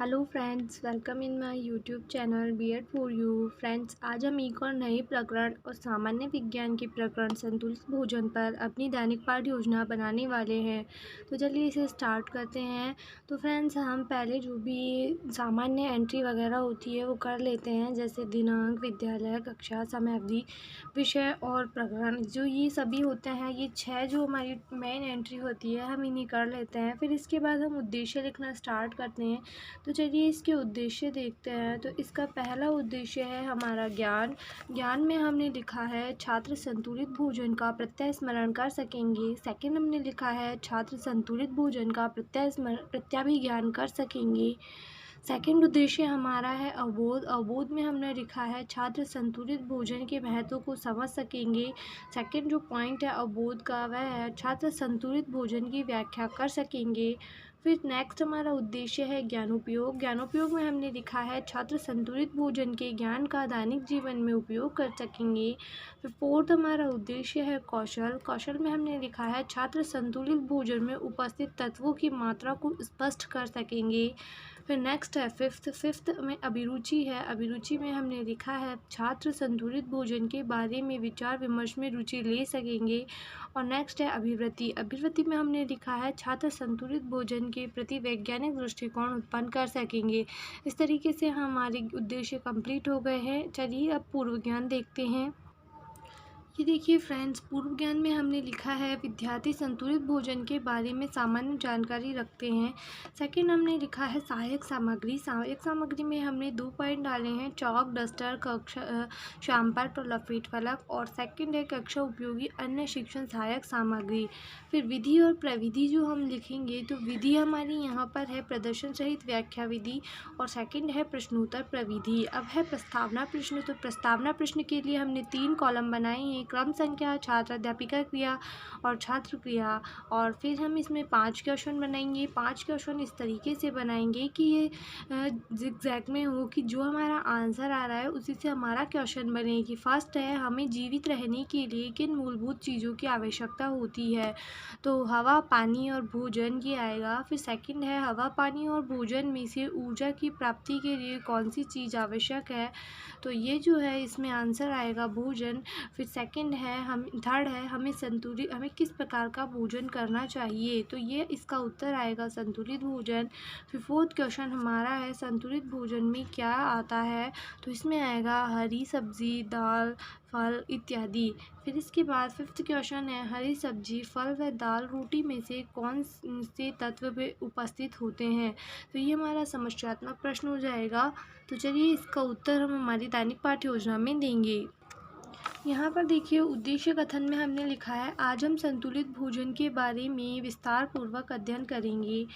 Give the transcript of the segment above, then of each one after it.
Hello friends, welcome in my YouTube channel B Ed for you. Friends, आज हम एक और नए प्रकरण और सामान्य विज्ञान के प्रकरण संतुलित भोजन पर अपनी दैनिक पाठ योजना बनाने वाले हैं। तो चलिए इसे स्टार्ट करते हैं। तो फ्रेंड्स, हम पहले जो भी सामान्य एंट्री वगैरह होती है वो कर लेते हैं, जैसे दिनांक, विद्यालय, कक्षा, समय अवधि, विषय और प्रकरण। जो ये सभी होते हैं, ये 6 जो हमारी मेन एंट्री होती है, हम इन्हें कर लेते हैं। फिर इसके बाद हम उद्देश्य लिखना स्टार्ट करते हैं। तो चलिए इसके उद्देश्य देखते हैं। तो इसका पहला उद्देश्य है हमारा ज्ञान। ज्ञान में हमने लिखा है छात्र संतुलित भोजन का प्रत्यय स्मरण कर सकेंगे। सेकंड हमने लिखा है छात्र संतुलित भोजन का प्रत्याभिज्ञान कर सकेंगे। सेकंड उद्देश्य हमारा है अवबोध। अवबोध में हमने लिखा है छात्र संतुलित भोजन के महत्व को समझ सकेंगे। सेकंड जो पॉइंट है अवबोध का, वह है छात्र संतुलित भोजन की व्याख्या कर सकेंगे। फिर नेक्स्ट हमारा उद्देश्य है ज्ञानोपयोग। ज्ञानोपयोग में हमने लिखा है छात्र संतुलित भोजन के ज्ञान का दैनिक जीवन में उपयोग कर सकेंगे। फिर फोर्थ हमारा उद्देश्य है कौशल। कौशल में हमने लिखा है छात्र संतुलित भोजन में उपस्थित तत्वों की मात्रा को स्पष्ट कर सकेंगे। फिर नेक्स्ट है फिफ्थ में अभिरुचि है। अभिरुचि में हमने लिखा है छात्र संतुलित भोजन के बारे में विचार विमर्श में रुचि ले सकेंगे। और नेक्स्ट है अभिवृत्ति। अभिवृत्ति में हमने लिखा है छात्र संतुलित भोजन के प्रति वैज्ञानिक दृष्टिकोण उत्पन्न कर सकेंगे। इस तरीके से हमारे उद्देश्य कंप्लीट हो गए हैं। चलिए अब पूर्व ज्ञान देखते हैं। ये देखिए फ्रेंड्स, पूर्व ज्ञान में हमने लिखा है विद्यार्थी संतुलित भोजन के बारे में सामान्य जानकारी रखते हैं। सेकंड हमने लिखा है सहायक सामग्री। सहायक सामग्री में हमने 2 पॉइंट डाले हैं, चौक, डस्टर, कक्षा श्यामपट्ट और लफेट फलक। और सेकंड है कक्षा उपयोगी अन्य शिक्षण सहायक सामग्री। फिर विधि और प्रविधि जो हम लिखेंगे, तो विधि हमारी यहाँ पर है प्रदर्शन सहित व्याख्या विधि और सेकंड है प्रश्नोत्तर प्रविधि। अब है प्रस्तावना प्रश्न। तो प्रस्तावना प्रश्न के लिए हमने 3 कॉलम बनाए हैं, क्रम संख्या, छात्र अध्यापिका क्रिया और छात्र क्रिया। और फिर हम इसमें 5 क्वेश्चन बनाएंगे। 5 क्वेश्चन इस तरीके से बनाएंगे कि ये जिगजैग में हो, कि जो हमारा आंसर आ रहा है उसी से हमारा क्वेश्चन बने। कि फर्स्ट है हमें जीवित रहने के लिए किन मूलभूत चीज़ों की आवश्यकता होती है, तो हवा, पानी और भोजन ये आएगा। फिर सेकंड है हवा, पानी और भोजन में से ऊर्जा की प्राप्ति के लिए कौन सी चीज़ आवश्यक है, तो ये जो है इसमें आंसर आएगा भोजन। फिर सेकंड है थर्ड है हमें किस प्रकार का भोजन करना चाहिए, तो ये इसका उत्तर आएगा संतुलित भोजन। फिर फोर्थ क्वेश्चन हमारा है संतुलित भोजन में क्या आता है, तो इसमें आएगा हरी सब्जी, दाल, फल इत्यादि। फिर इसके बाद फिफ्थ क्वेश्चन है हरी सब्जी, फल व दाल, रोटी में से कौन से तत्व पे उपस्थित होते हैं, तो ये हमारा समस्यात्मक प्रश्न हो जाएगा। तो चलिए इसका उत्तर हम हमारी दैनिक पाठ्य योजना में देंगे। यहाँ पर देखिए उद्देश्य कथन में हमने लिखा है आज हम संतुलित भोजन के बारे में विस्तार पूर्वक अध्ययन करेंगे।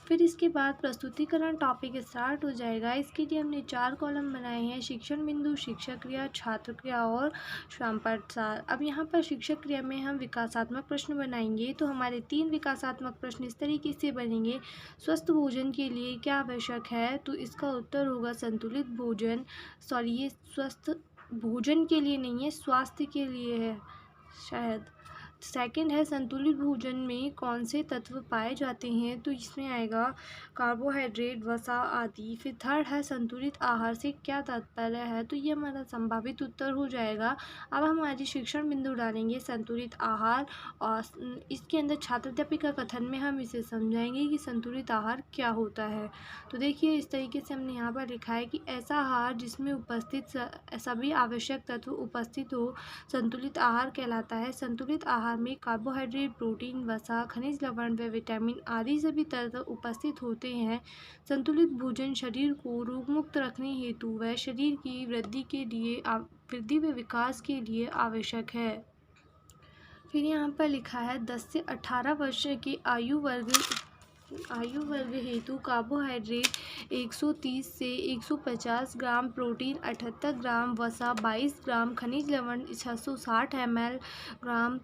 फिर इसके बाद प्रस्तुतिकरण टॉपिक स्टार्ट हो जाएगा। इसके लिए हमने 4 कॉलम बनाए हैं, शिक्षण बिंदु, शिक्षक क्रिया, छात्र क्रिया और श्यामपट्ट सार। अब यहाँ पर शिक्षक क्रिया में हम विकासात्मक प्रश्न बनाएंगे। तो हमारे 3 विकासात्मक प्रश्न इस तरीके से बनेंगे। स्वस्थ भोजन के लिए क्या आवश्यक है, तो इसका उत्तर होगा संतुलित भोजन। सॉरी, ये स्वस्थ भोजन के लिए नहीं है, स्वास्थ्य के लिए है शायद। सेकंड है संतुलित भोजन में कौन से तत्व पाए जाते हैं, तो इसमें आएगा कार्बोहाइड्रेट, वसा आदि। फिर थर्ड है संतुलित आहार से क्या तात्पर्य है, तो ये हमारा संभावित उत्तर हो जाएगा। अब हमारी शिक्षण बिंदु डालेंगे संतुलित आहार और इसके अंदर छात्र अध्यापिका कथन में हम इसे समझाएंगे कि संतुलित आहार क्या होता है। तो देखिए इस तरीके से हमने यहाँ पर लिखा है कि ऐसा आहार जिसमें उपस्थित सभी आवश्यक तत्व उपस्थित हो संतुलित आहार कहलाता है। संतुलित आहार में कार्बोहाइड्रेट, प्रोटीन, वसा, खनिज लवण व विटामिन आदि सभी तत्व उपस्थित होते हैं। संतुलित भोजन शरीर को रोगमुक्त रखने हेतु व शरीर की वृद्धि व विकास के लिए आवश्यक है। फिर यहाँ पर लिखा है 10 से 18 वर्ष की आयु वर्ग हेतु कार्बोहाइड्रेट 130 से 150 ग्राम, प्रोटीन 78 ग्राम, वसा 22 ग्राम, खनिज लवण 660 ग्राम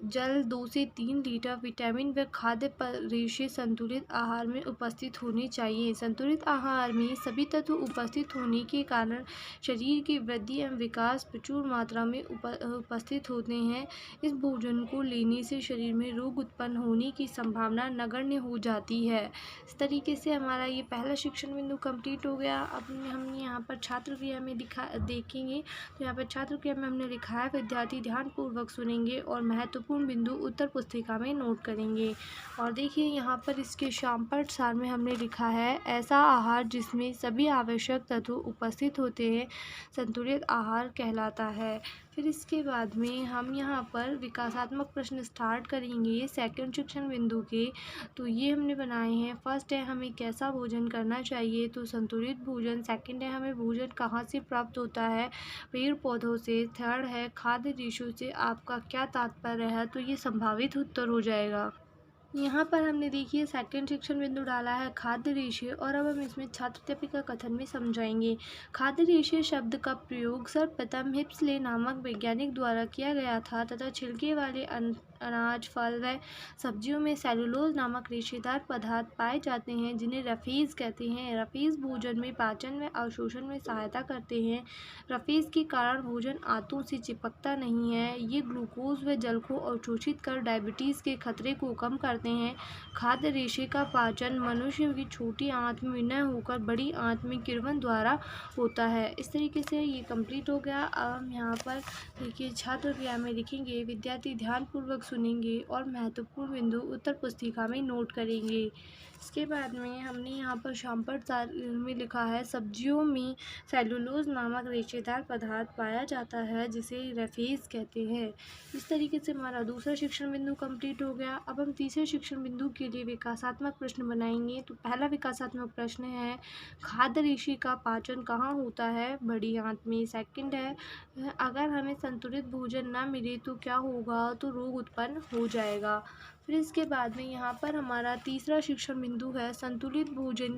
जल 2 से 3 लीटर, विटामिन व खाद्य परिशे संतुलित आहार में उपस्थित होने चाहिए। संतुलित आहार में सभी तत्व उपस्थित होने के कारण शरीर की वृद्धि एवं विकास प्रचुर मात्रा में उपस्थित होते हैं। इस भोजन को लेने से शरीर में रोग उत्पन्न होने की संभावना नगण्य हो जाती है। इस तरीके से हमारा ये पहला शिक्षण बिंदु कंप्लीट हो गया। अब हम यहाँ पर छात्र क्रिया में देखेंगे। तो यहाँ पर छात्र क्रिया में हमने लिखा है, विद्यार्थी ध्यानपूर्वक सुनेंगे और महत्वपूर्ण बिंदु उत्तर पुस्तिका में नोट करेंगे। और देखिए यहाँ पर इसके शामपठ सार में हमने लिखा है, ऐसा आहार जिसमें सभी आवश्यक तत्व उपस्थित होते हैं संतुलित आहार कहलाता है। फिर इसके बाद में हम यहाँ पर विकासात्मक प्रश्न स्टार्ट करेंगे सेकंड शिक्षण बिंदु के। तो ये हमने बनाए हैं। फर्स्ट है, हमें कैसा भोजन करना चाहिए, तो संतुलित भोजन। सेकंड है, हमें भोजन कहाँ से प्राप्त होता है, पेड़ पौधों से। थर्ड है, खाद्य रेशो से आपका क्या तात्पर्य है, तो ये संभावित उत्तर हो जाएगा। यहाँ पर हमने देखिए सेकंड शिक्षण बिंदु डाला है खाद्य रेशे, और अब हम इसमें छात्र टॉपिक का कथन में समझाएंगे। खाद्य रेशे शब्द का प्रयोग सर्वप्रथम हिप्सले नामक वैज्ञानिक द्वारा किया गया था तथा छिलके वाले अनाज, फल व सब्जियों में सेलुलोज नामक रेशेदार पदार्थ पाए जाते हैं जिन्हें रफेज कहते हैं। रफेज भोजन में पाचन व अवशोषण में सहायता करते हैं। रफेज के कारण भोजन आंतों से चिपकता नहीं है। ये ग्लूकोज व जल को अवशोषित कर डायबिटीज़ के खतरे को कम करते हैं। खाद्य रेशे का पाचन मनुष्य की छोटी आंत में न होकर बड़ी आंत में किण्वन द्वारा होता है। इस तरीके से ये कंप्लीट हो गया। अब हम यहाँ पर देखिए छात्र क्रिया में लिखेंगे, विद्यार्थी ध्यानपूर्वक सुनेंगे और महत्वपूर्ण बिंदु उत्तर पुस्तिका में नोट करेंगे। इसके बाद में हमने यहाँ पर शामपठ सार में लिखा है, सब्जियों में सेलुलोज नामक रेशेदार पदार्थ पाया जाता है जिसे रफेज कहते हैं। इस तरीके से हमारा दूसरा शिक्षण बिंदु कंप्लीट हो गया। अब हम तीसरे शिक्षण बिंदु के लिए विकासात्मक प्रश्न बनाएंगे। तो पहला विकासात्मक प्रश्न है, खाद्य रेशे का पाचन कहाँ होता है, बड़ी आंत में। सेकंड है, अगर हमें संतुलित भोजन ना मिले तो क्या होगा, तो रोग उत्पन्न हो जाएगा। फिर इसके बाद में यहाँ पर हमारा तीसरा शिक्षण बिंदु है, संतुलित भोजन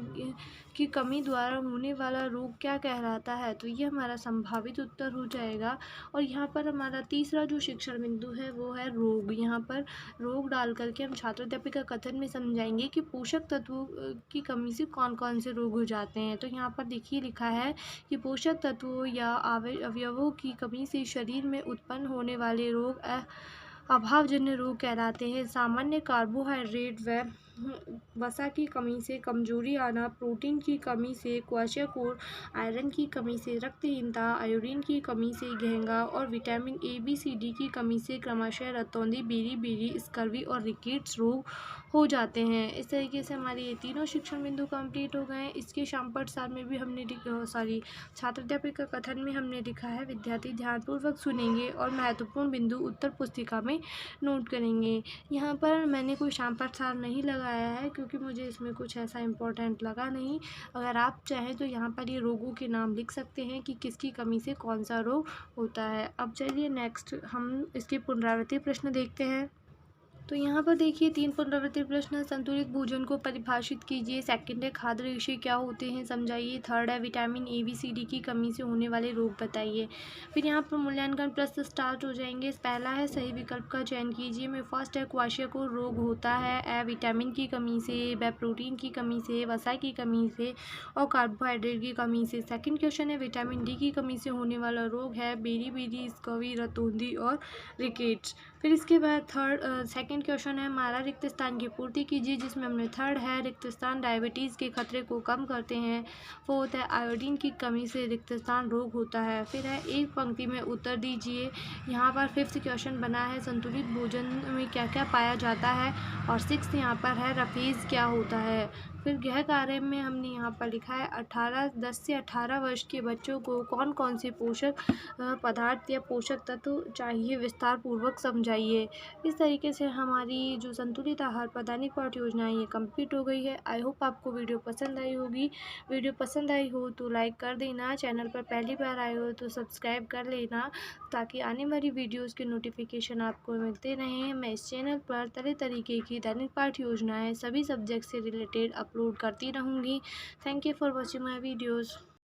की कमी द्वारा होने वाला रोग क्या कहलाता है, तो ये हमारा संभावित उत्तर हो जाएगा। और यहाँ पर हमारा तीसरा जो शिक्षण बिंदु है वो है रोग। यहाँ पर रोग डाल करके हम छात्र टॉपिक का कथन में समझाएंगे कि पोषक तत्वों की कमी से कौन कौन से रोग हो जाते हैं। तो यहाँ पर देखिए लिखा है कि पोषक तत्वों या अवयवों की कमी से शरीर में उत्पन्न होने वाले रोग अभावजन्य रोग कहलाते हैं। सामान्य कार्बोहाइड्रेट व वसा की कमी से कमजोरी आना, प्रोटीन की कमी से क्वाशियाकोर, आयरन की कमी से रक्तहीनता, आयोडीन की कमी से घेंगा और vitamin A B C D की कमी से क्रमशः रतौंधी, बेरी, स्कर्वी और रिकेट्स रोग हो जाते हैं। इस तरीके से हमारे ये तीनों शिक्षण बिंदु कंप्लीट हो गए। इसके शामपठ सार में भी हमने छात्र टॉपिक का कथन में हमने लिखा है, विद्यार्थी ध्यानपूर्वक सुनेंगे और महत्वपूर्ण बिंदु उत्तर पुस्तिका में नोट करेंगे। यहाँ पर मैंने कोई शामपठ सार नहीं लगाया है क्योंकि मुझे इसमें कुछ ऐसा इम्पोर्टेंट लगा नहीं। अगर आप चाहें तो यहाँ पर ये रोगों के नाम लिख सकते हैं कि किसकी कमी से कौन सा रोग होता है। अब चलिए नेक्स्ट हम इसके पुनरावृत्ति प्रश्न देखते हैं। तो यहाँ पर देखिए 3 पुनरावृत्ति प्रश्न। संतुलित भोजन को परिभाषित कीजिए। सेकंड है, खाद्य रेशे क्या होते हैं समझाइए। थर्ड है, vitamin A B C D की कमी से होने वाले रोग बताइए। फिर यहाँ पर मूल्यांकन प्रश्न स्टार्ट हो जाएंगे। पहला है, सही विकल्प का चयन कीजिए। में फर्स्ट है, क्वाशियाकोर रोग होता है विटामिन की कमी से, व प्रोटीन की कमी से, वसा की कमी से और कार्बोहाइड्रेट की कमी से। सेकंड क्वेश्चन है, विटामिन डी की कमी से होने वाला रोग है बेरी, स्कर्वी, रतौंधी और रिकेट्स। फिर इसके बाद सेकंड क्वेश्चन है, हमारा रिक्त स्थान की पूर्ति कीजिए, जिसमें हमने थर्ड है, रिक्त स्थान डायबिटीज़ के खतरे को कम करते हैं। फोर्थ है, आयोडीन की कमी से रिक्त स्थान रोग होता है। फिर है, एक पंक्ति में उत्तर दीजिए। यहाँ पर फिफ्थ क्वेश्चन बना है, संतुलित भोजन में क्या क्या पाया जाता है। और सिक्स्थ यहाँ पर है, रफेज क्या होता है। फिर गृह कार्य में हमने यहाँ पर लिखा है 10 से 18 वर्ष के बच्चों को कौन कौन से पोषक पदार्थ या पोषक तत्व चाहिए, विस्तार पूर्वक समझाइए। इस तरीके से हमारी जो संतुलित आहार प्रदानिक पाठ योजना है ये कंप्लीट हो गई है। आई होप आपको वीडियो पसंद आई होगी। वीडियो पसंद आई हो तो लाइक कर देना, चैनल पर पहली बार आए हो तो सब्सक्राइब कर लेना ताकि आने वाली वीडियोज़ के नोटिफिकेशन आपको मिलते रहें। मैं इस चैनल पर तरह तरीके की दैनिक पाठ योजनाएँ सभी सब्जेक्ट से रिलेटेड अपलोड करती रहूँगी। Thank you for watching my videos.